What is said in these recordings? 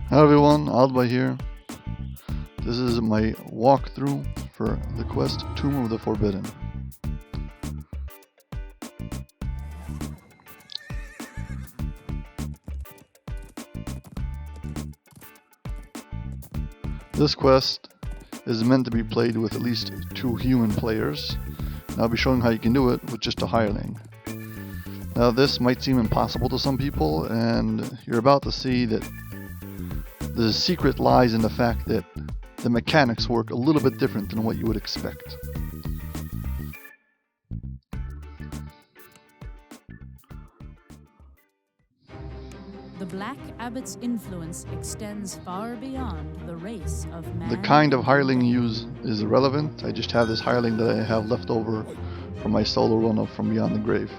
Hello everyone, Alba here. This is my walkthrough for the quest Tomb of the Forbidden. This quest is meant to be played with at least 2 human players, and I'll be showing how you can do it with just a hireling. Now this might seem impossible to some people, and you're about to see that the secret lies in the fact that the mechanics work a little bit different than what you would expect. The Black Abbot's influence extends far beyond the race of man. The kind of hireling you use is irrelevant. I just have this hireling that I have left over from my solo run of From Beyond the Grave.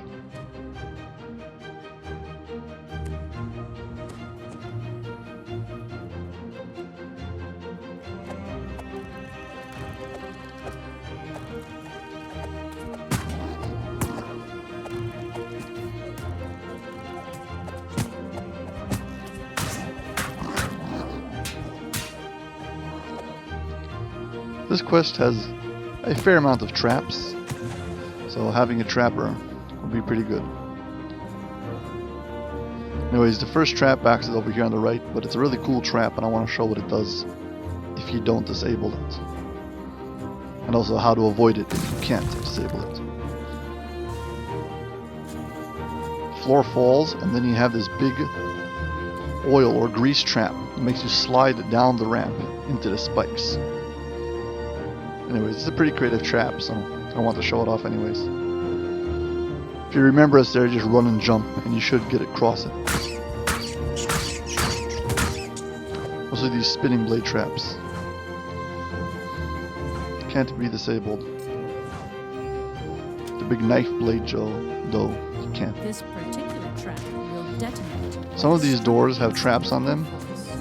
This quest has a fair amount of traps, so having a trapper would be pretty good. Anyways, the first trap box is over here on the right, but it's a really cool trap and I want to show what it does if you don't disable it. And also how to avoid it if you can't disable it. Floor falls and then you have this big oil or grease trap that makes you slide down the ramp into the spikes. Anyways, it's a pretty creative trap, so I want to show it off anyways. If you remember it's there, just run and jump, and you should get across it. Also these spinning blade traps. Can't be disabled. The big knife blade though, you can't. This particular trap will detonate. Some of these doors have traps on them,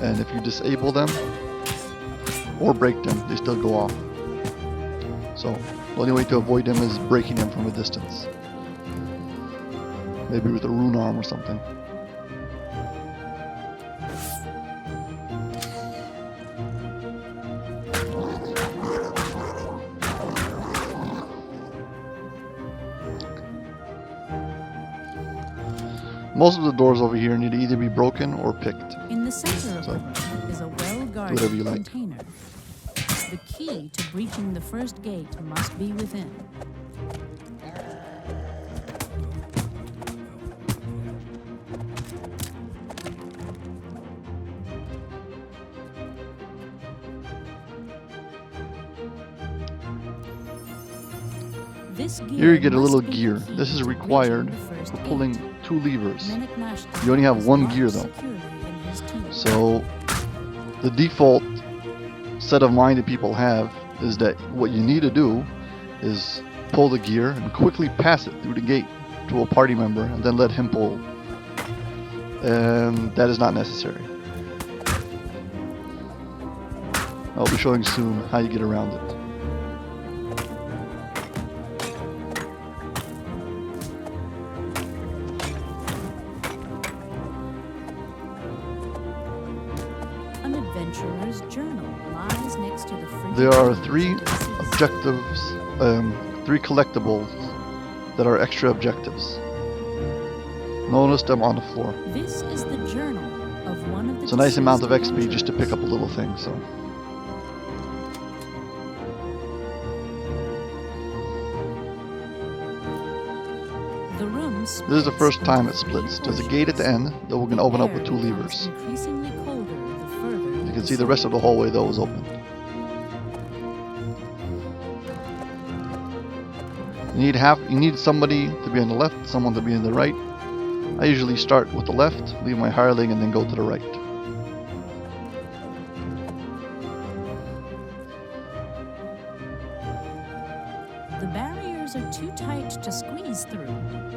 and if you disable them, or break them, they still go off. So, the only way to avoid them is breaking them from a distance. Maybe with a rune arm or something. Most of the doors over here need to either be broken or picked. In the center of the room is a well-guarded whatever you like. container. The key to breaching the first gate must be within. Here you get a little gear. This is required for pulling 2 levers. You only have 1 gear though. So the default set of mind that people have is that what you need to do is pull the gear and quickly pass it through the gate to a party member and then let him pull. And that is not necessary. I'll be showing soon how you get around it. An adventurer's journal lies next to the free. There are 3 objectives, 3 collectibles that are extra objectives. Notice them on the floor. This is the journal of one of the. It's a nice amount of XP just to pick up a little thing, so. The room This is the first time it splits. There's a gate at the end that we're going to open up with 2 levers. Increasingly colder the further You can see the rest of the hallway though is open. You need somebody to be on the left, someone to be on the right. I usually start with the left, leave my hireling, and then go to the right. The barriers are too tight to squeeze through,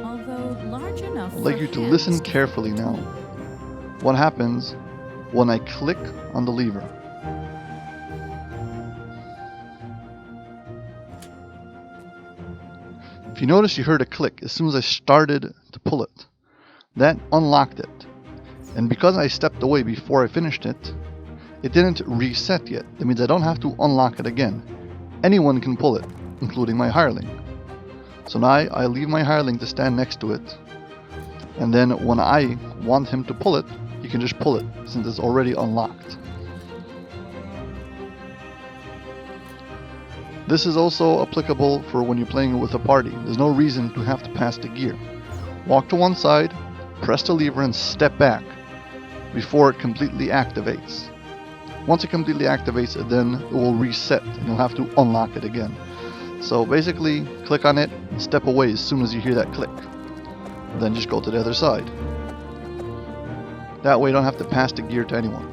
although large enough. I'd like for you to hands listen to carefully fit now. through. What happens when I click on the lever? If you notice, you heard a click as soon as I started to pull it. That unlocked it. And because I stepped away before I finished it, it didn't reset yet. That means I don't have to unlock it again. Anyone can pull it, including my hireling. So now I leave my hireling to stand next to it, and then when I want him to pull it, he can just pull it, since it's already unlocked. This is also applicable for when you're playing with a party. There's no reason to have to pass the gear. Walk to one side, press the lever and step back before it completely activates. Once it completely activates, then it will reset and you'll have to unlock it again. So basically, click on it and step away as soon as you hear that click. Then just go to the other side. That way you don't have to pass the gear to anyone.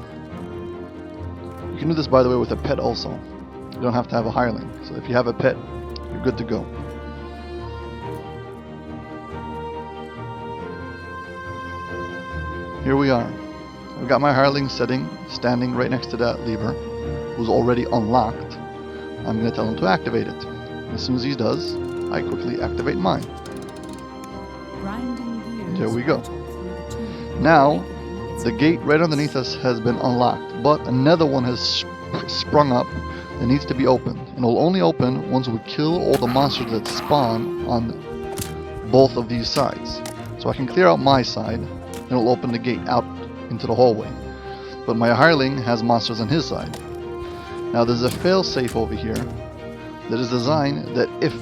You can do this, by the way, with a pet also. You don't have to have a hireling. So if you have a pet, you're good to go. Here we are. I've got my hireling standing right next to that lever, who's already unlocked. I'm going to tell him to activate it. As soon as he does, I quickly activate mine. There we go. Now, the gate right underneath us has been unlocked, but another one has sprung up that needs to be opened. And it'll only open once we kill all the monsters that spawn on both of these sides. So I can clear out my side, and it'll open the gate out into the hallway. But my hireling has monsters on his side. Now there's a failsafe over here that is designed that if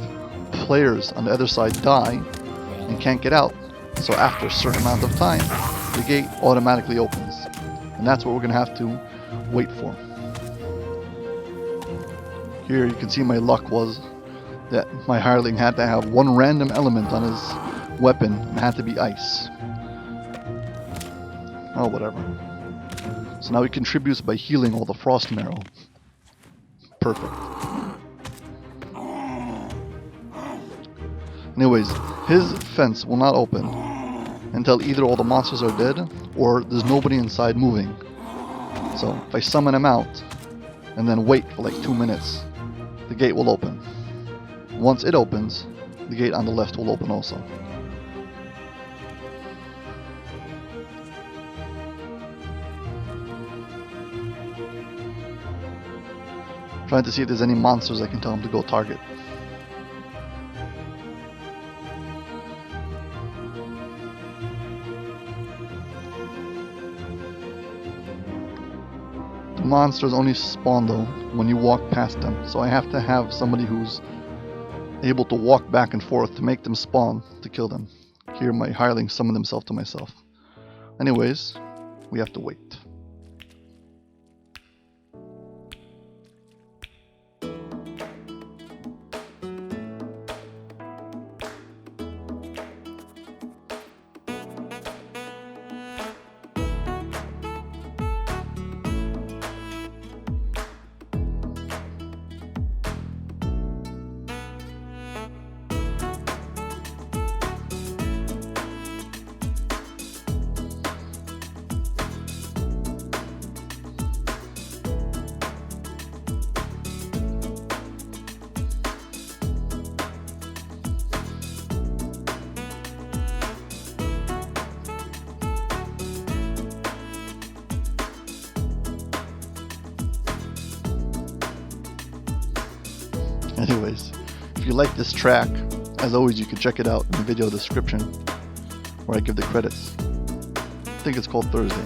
players on the other side die and can't get out, so after a certain amount of time, the gate automatically opens. And that's what we're going to have to wait for. Here you can see my luck was that my hireling had to have one random element on his weapon and it had to be ice. Oh, whatever. So now he contributes by healing all the frost marrow. Perfect. Anyways, his fence will not open until either all the monsters are dead or there's nobody inside moving. So if I summon him out and then wait for like 2 minutes, the gate will open. Once it opens, the gate on the left will open also. Trying to see if there's any monsters I can tell him to go target. The monsters only spawn though when you walk past them, so I have to have somebody who's able to walk back and forth to make them spawn to kill them. Here my hireling summoned himself to myself. Anyways, we have to wait. Anyways, if you like this track, as always you can check it out in the video description where I give the credits. I think it's called Thursday.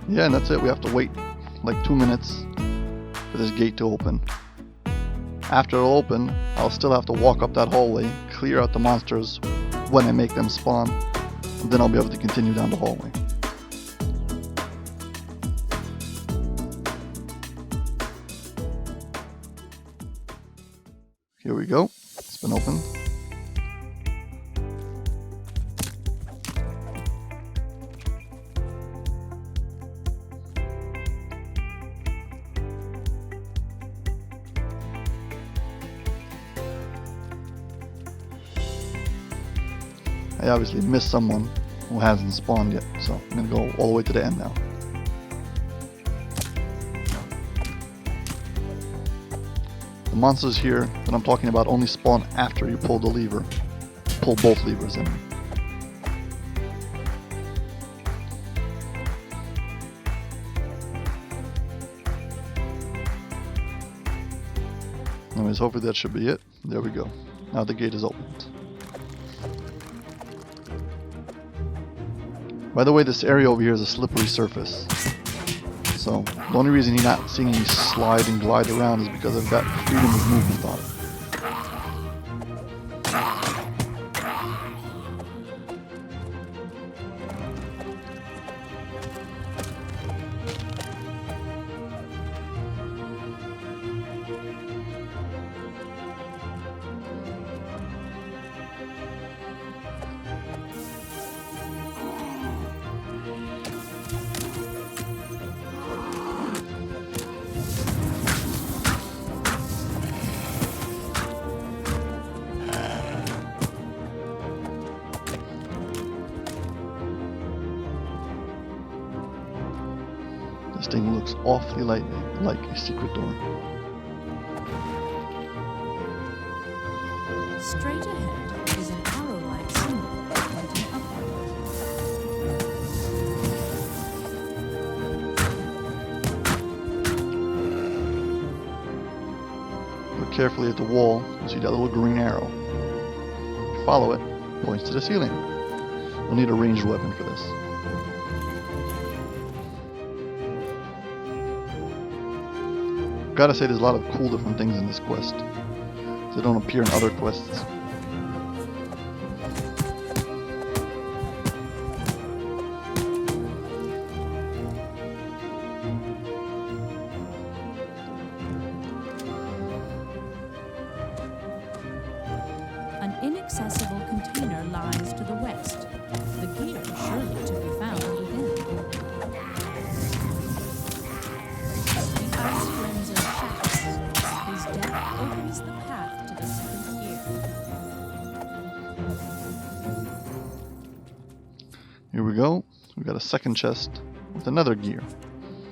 Yeah, and that's it. We have to wait like 2 minutes for this gate to open. After it'll open, I'll still have to walk up that hallway, clear out the monsters when I make them spawn, and then I'll be able to continue down the hallway. Here we go. It's been opened. I obviously missed someone who hasn't spawned yet, so I'm going to go all the way to the end now. The monsters here that I'm talking about only spawn after you pull the lever. Pull both levers in. Anyways, hopefully that should be it. There we go. Now the gate is opened. By the way, this area over here is a slippery surface. So, the only reason you're not seeing me slide and glide around is because I've got freedom of movement on it. This thing looks awfully like a secret door. Straight ahead is an arrow-like symbol pointing upward. Look carefully at the wall, you'll see that little green arrow. If you follow it, it points to the ceiling. You'll need a ranged weapon for this. Gotta say, there's a lot of cool different things in this quest. They don't appear in other quests. An inaccessible container lies to the west. The gear surely to be found within. The ice frenzy shatters. His death opens the path to the second gear. Here we go. We got a second chest with another gear.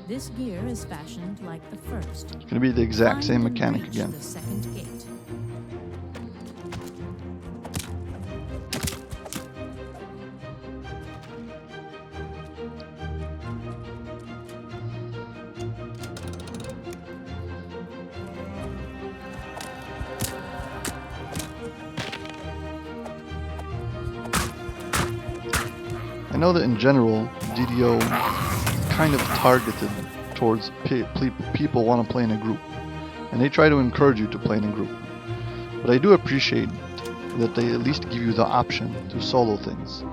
This gear is fashioned like the first. It's gonna be the exact same Find and mechanic reach again. The second gate. I know that in general, DDO is kind of targeted towards people who want to play in a group, and they try to encourage you to play in a group. But I do appreciate that they at least give you the option to solo things.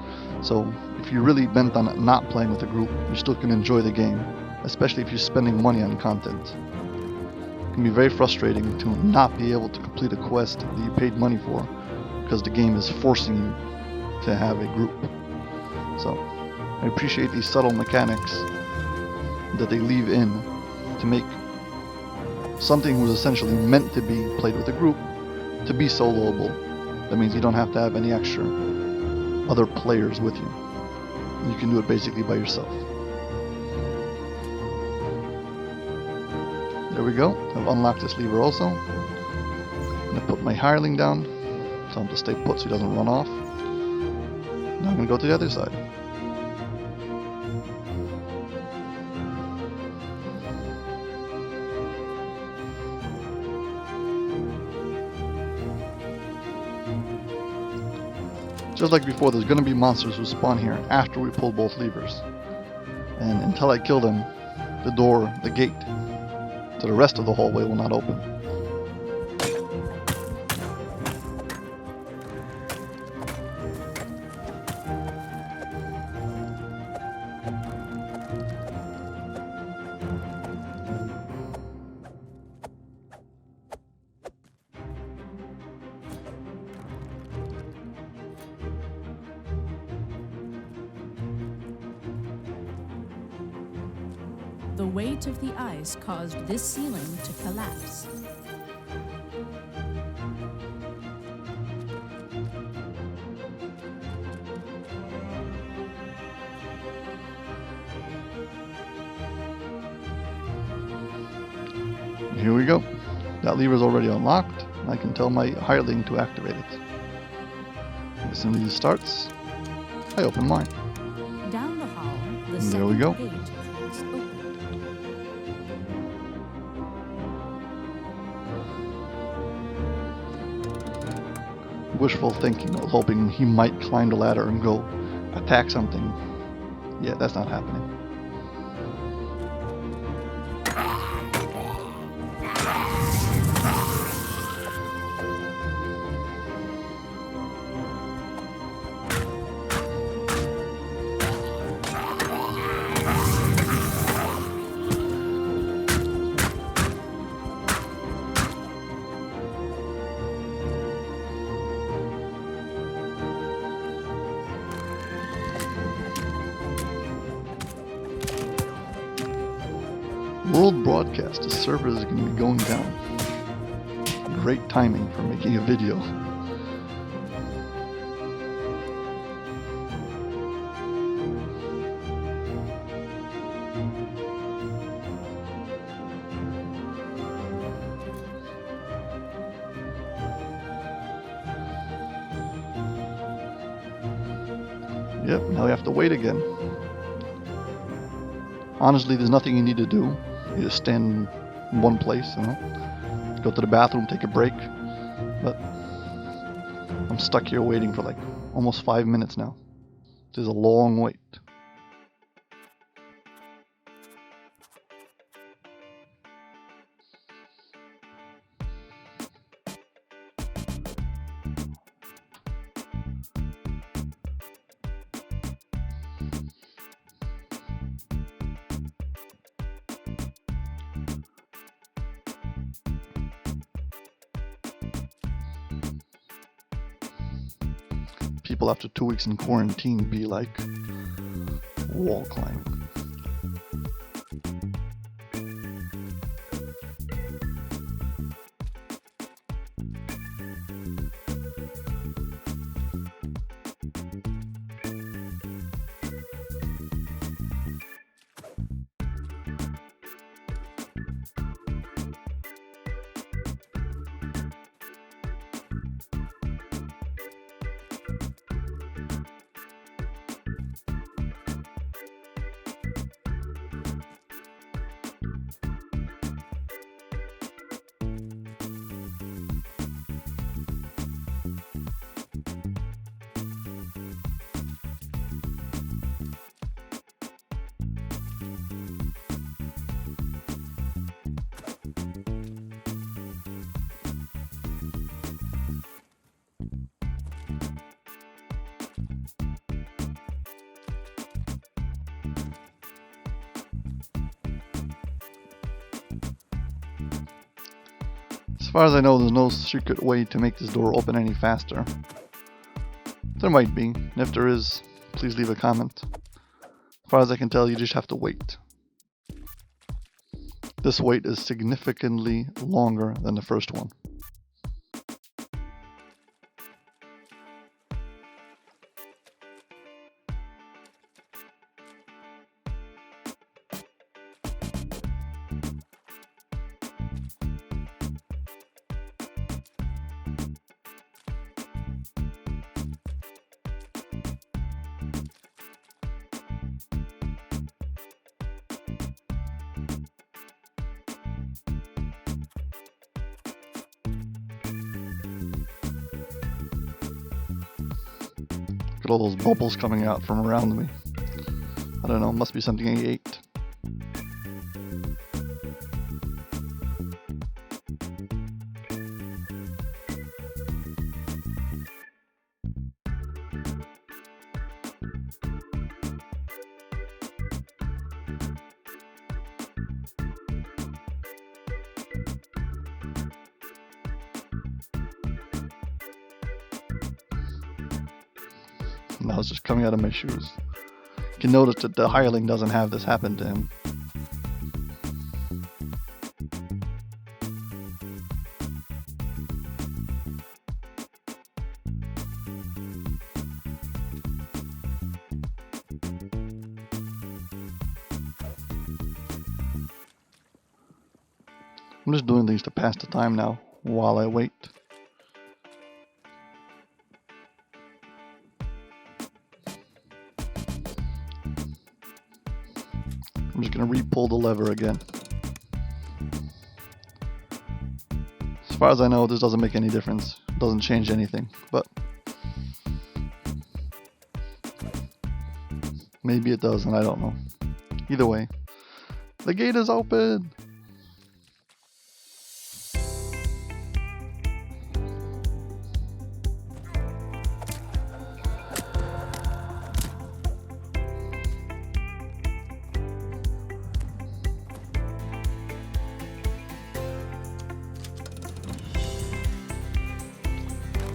So if you're really bent on not playing with a group, you still can enjoy the game, especially if you're spending money on content. It can be very frustrating to not be able to complete a quest that you paid money for because the game is forcing you to have a group. So, I appreciate these subtle mechanics that they leave in to make something was essentially meant to be played with a group to be soloable. That means you don't have to have any extra other players with you. You can do it basically by yourself. There we go. I've unlocked this lever also. I'm going to put my hireling down, tell him to stay put so he doesn't run off. Now I'm going to go to the other side. Just like before, there's going to be monsters who spawn here after we pull both levers. And until I kill them, the gate to the rest of the hallway will not open. The weight of the ice caused this ceiling to collapse. Here we go. That lever is already unlocked, and I can tell my hireling to activate it. As soon as it starts, I open mine. Down the hall, the And there second we go. gate is opened. Wishful thinking. I was hoping he might climb the ladder and go attack something. Yeah, that's not happening. World broadcast, the server is going to be going down. Great timing for making a video. Yep, now we have to wait again. Honestly, there's nothing you need to do. You just stand in one place, you know. Go to the bathroom, take a break. But I'm stuck here waiting for like almost 5 minutes now. There's a long wait. People after 2 weeks in quarantine be like wall climbing. As far as I know, there's no secret way to make this door open any faster. There might be, and if there is, please leave a comment. As far as I can tell, you just have to wait. This wait is significantly longer than the first one. Look at all those bubbles coming out from around me. I don't know, must be something I ate. Now it's just coming out of my shoes. You can notice that the hireling doesn't have this happen to him. I'm just doing things to pass the time now while I wait. I'm just gonna re-pull the lever again. As far as I know, this doesn't make any difference. It doesn't change anything, but maybe it does, and I don't know. Either way, the gate is open!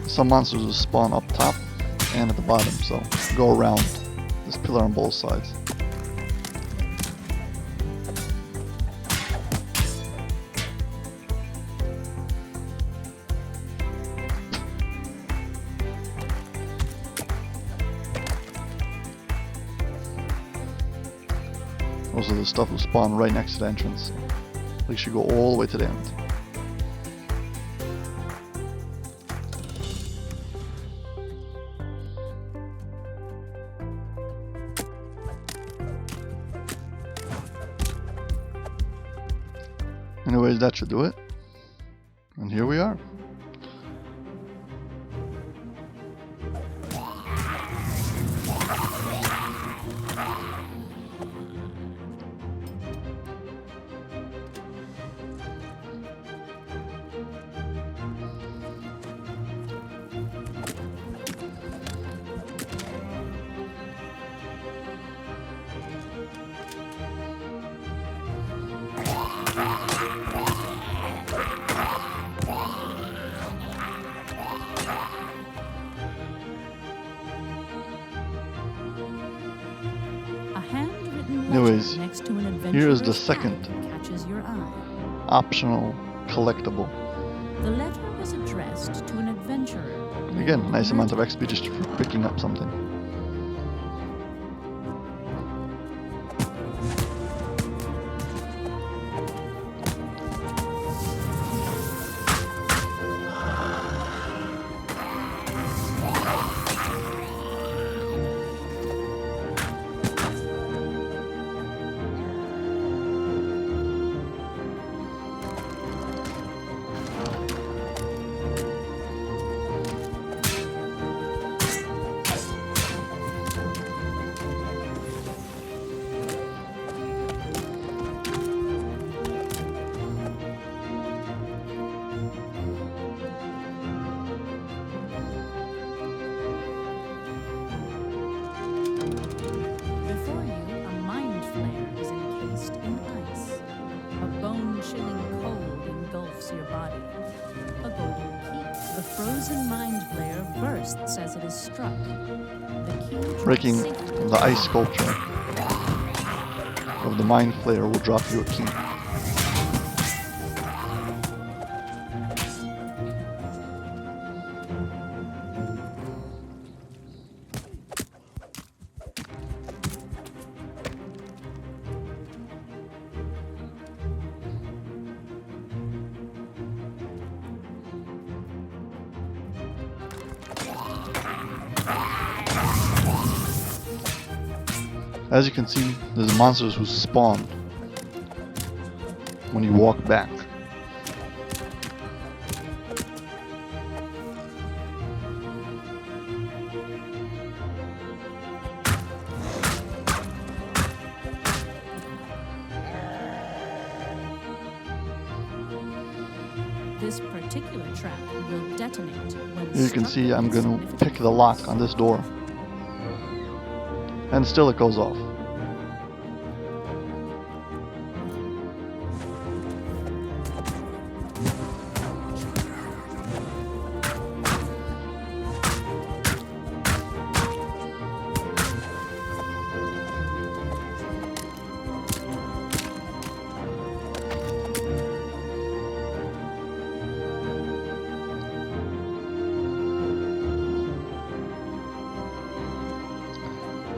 Some monsters will spawn up top and at the bottom, so go around this pillar on both sides. Most of the stuff will spawn right next to the entrance. At least you go all the way to the end. Anyways, that should do it. And here we are. Anyways, here is the second optional collectible. The letter was addressed to an adventurer. Again, nice amount of XP just for picking up something. As it is struck, breaking the ice sculpture of the mind flayer will drop you a key. As you can see, there's monsters who spawn when you walk back. This particular trap will detonate when you can see I'm going to pick the lock on this door. And still it goes off.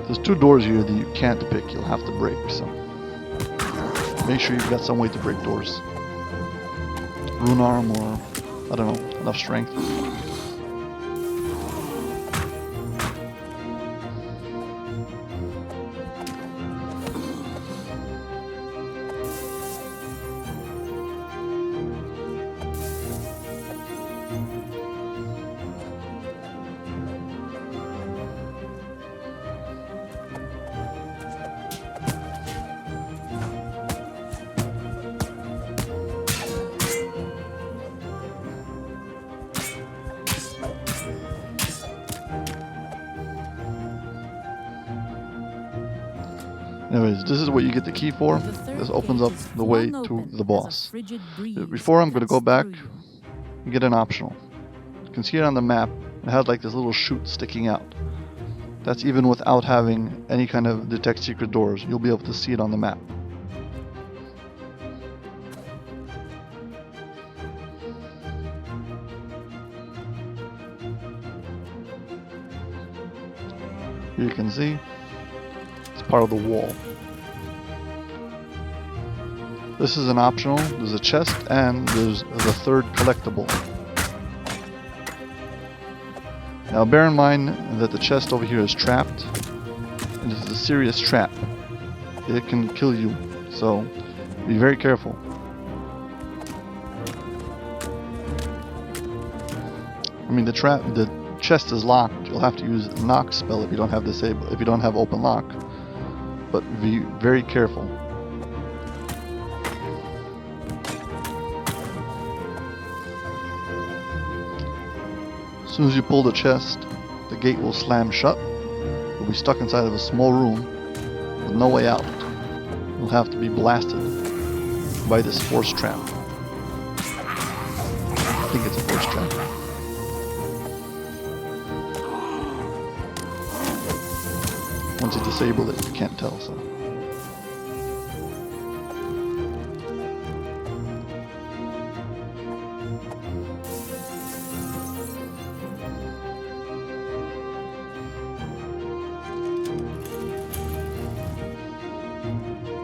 There's two doors here that you can't pick, you'll have to break, so make sure you've got some way to break doors. rune arm or, I don't know, enough strength. Anyways, this is what you get the key for. This opens up the way to the boss. Before I'm going to go back and get an optional. You can see it on the map. It has like this little chute sticking out. That's even without having any kind of detect secret doors. You'll be able to see it on the map. Here you can see it's part of the wall. This is an optional. There's a chest and there's the third collectible. Now bear in mind that the chest over here is trapped. And it's a serious trap. It can kill you, so be very careful. I mean, the chest is locked. You'll have to use a knock spell if you don't have open lock. But be very careful. As soon as you pull the chest, the gate will slam shut. You'll be stuck inside of a small room with no way out. You'll have to be blasted by this force trap. I think it's a force trap. Once you disable it, you can't tell, so.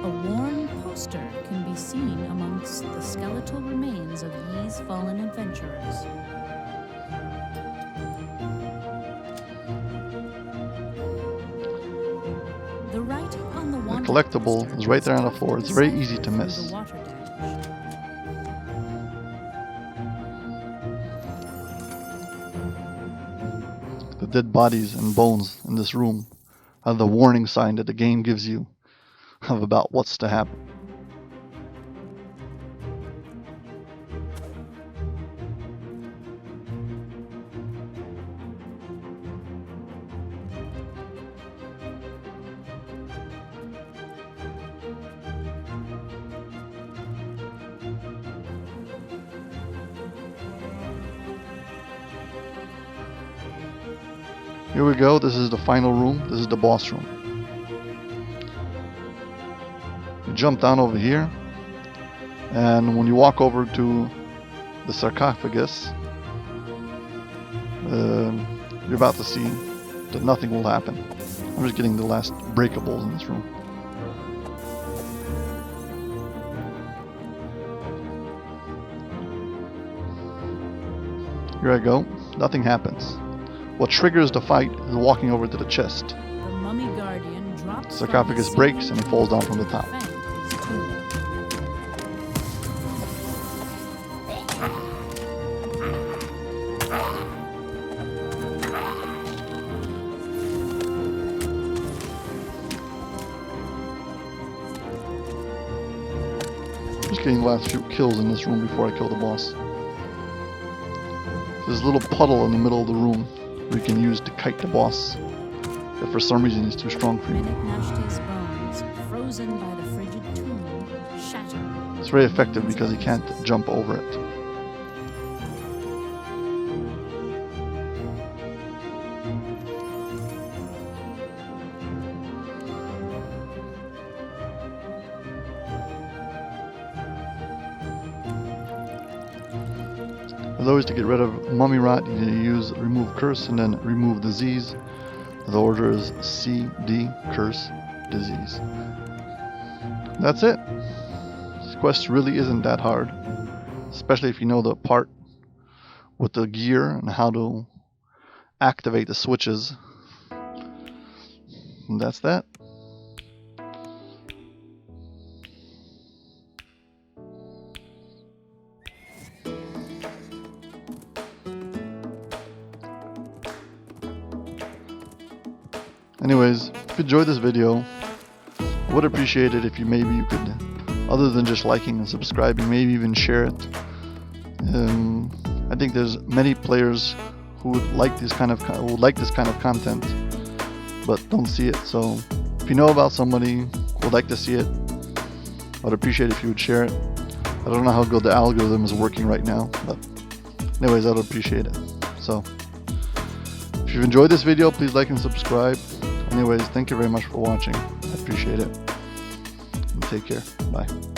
A worn poster can be seen amongst the skeletal remains of these fallen adventurers. The writing on the collectible is right there on the floor. It's very easy to miss. The dead bodies and bones in this room are the warning sign that the game gives you of about what's to happen. Here we go, this is the final room, this is the boss room. You jump down over here, and when you walk over to the sarcophagus, you're about to see that nothing will happen. I'm just getting the last breakables in this room. Here I go, nothing happens. What triggers the fight is walking over to the chest. The mummy guardian drops Sarcophagus breaks and he falls down from the top. Just getting the last few kills in this room before I kill the boss. There's a little puddle in the middle of the room we can use to kite the boss if for some reason he's too strong for you. Bones, frozen by the frigid tomb, shatter. It's very effective because he can't jump over it. As always, to get rid of mummy rot, you need to use remove curse and then remove disease. The order is CD, curse, disease. That's it. This quest really isn't that hard. especially if you know the part with the gear and how to activate the switches. And that's that. Anyways, if you enjoyed this video, I would appreciate it if maybe you could, other than just liking and subscribing, maybe even share it. I think there's many players who would like this kind of content, but don't see it. So if you know about somebody who would like to see it, I'd appreciate if you would share it. I don't know how good the algorithm is working right now, but anyways, I'd appreciate it. So if you've enjoyed this video, please like and subscribe. Anyways, thank you very much for watching. I appreciate it. And take care. Bye.